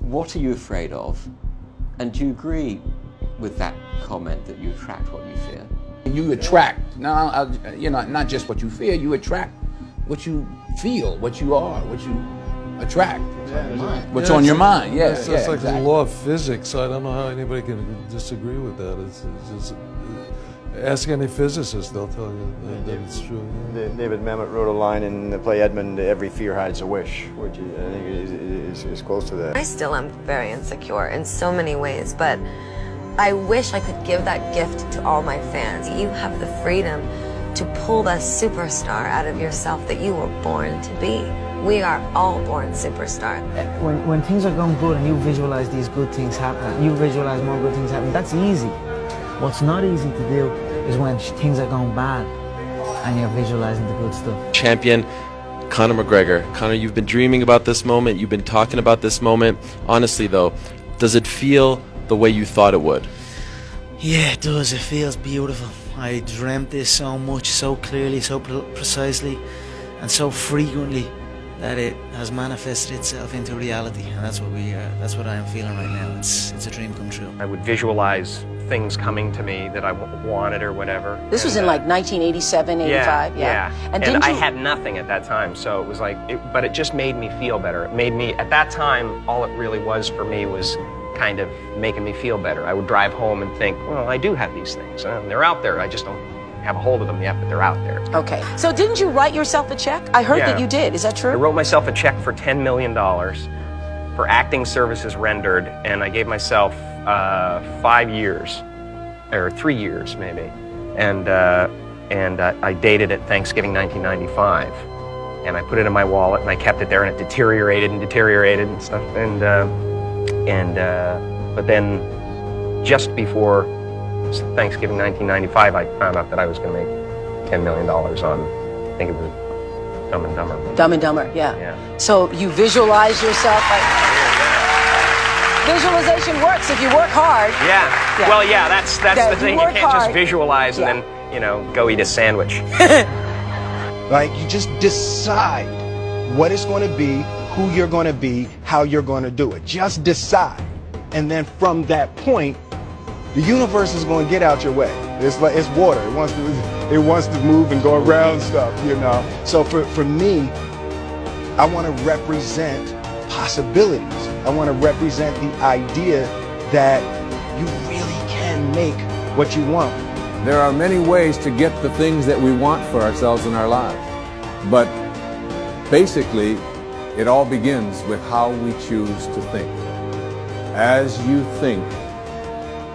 what are you afraid of? And do you agree with that comment that you attract what you fear? You attract, not just what you fear, you attract what you feel, what you are, what you attract. What's on your mind, yes. It's like the law of physics. I don't know how anybody can disagree with that. It's just, ask any physicist, they'll tell you that it's true. David Mamet wrote a line in the play Edmund, every fear hides a wish, which I think is close to that. I still am very insecure in so many ways, but I wish I could give that gift to all my fans. You have the freedom to pull the superstar out of yourself that you were born to be. We are all born superstars. When things are going good and you visualize these good things happen, you visualize more good things happen, that's easy. What's not easy to do is when things are going bad and you're visualizing the good stuff. Champion Conor McGregor. Conor, you've been dreaming about this moment. You've been talking about this moment. Honestly, though, does it feel the way you thought it would? Yeah, it does. It feels beautiful. I dreamt this so much, so clearly, so precisely, and so frequently that it has manifested itself into reality. And that's what I am feeling right now. It's a dream come true. I would visualize things coming to me that I wanted or whatever. This was in like 1987, 85, yeah. And I had nothing at that time, so it was like, but it just made me feel better. It made me, at that time, all it really was for me was kind of making me feel better. I would drive home and think, well, I do have these things. They're out there. I just don't have a hold of them yet, but they're out there. Okay. So didn't you write yourself a check? I heard that you did. Is that true? I wrote myself a check for $10 million for acting services rendered, and I gave myself 5 years, or 3 years maybe, and I dated it Thanksgiving 1995, and I put it in my wallet and I kept it there, and it deteriorated and stuff, but then just before Thanksgiving 1995, I found out that I was going to make $10 million on, I think it was Dumb and Dumber. Dumb and Dumber, yeah. So you visualize yourself like... Visualization works if you work hard. Yeah. Well, yeah, that's the thing. You can't just visualize and then, go eat a sandwich. Like, you just decide what it's going to be, who you're going to be, how you're going to do it. Just decide. And then from that point, the universe is going to get out your way. It's like, it's water. It wants to move and go around stuff, So for me, I want to represent possibilities. I want to represent the idea that you really can make what you want. There are many ways to get the things that we want for ourselves in our lives. But basically, it all begins with how we choose to think. As you think,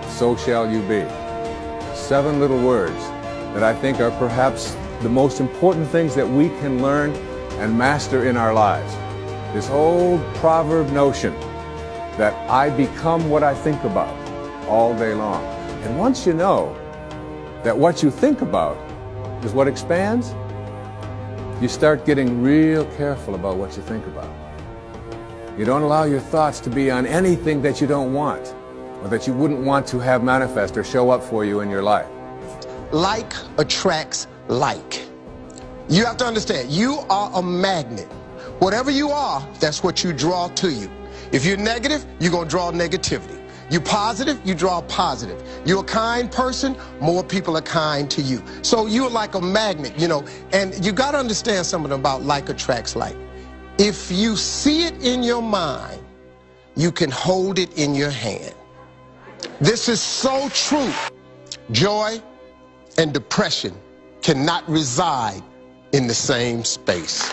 so shall you be. 7 little words that I think are perhaps the most important things that we can learn and master in our lives. This old proverb notion that I become what I think about all day long. And once you know that what you think about is what expands, you start getting real careful about what you think about. You don't allow your thoughts to be on anything that you don't want or that you wouldn't want to have manifest or show up for you in your life. Like attracts like. You have to understand, you are a magnet. Whatever you are, that's what you draw to you. If you're negative, you're going to draw negativity. You're positive, you draw positive. You're a kind person, more people are kind to you. So you're like a magnet, and you got to understand something about like attracts like. If you see it in your mind, you can hold it in your hand. This is so true. Joy and depression cannot reside in the same space.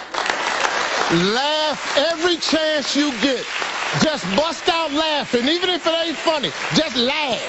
Laugh every chance you get. Just bust out laughing, even if it ain't funny. Just laugh.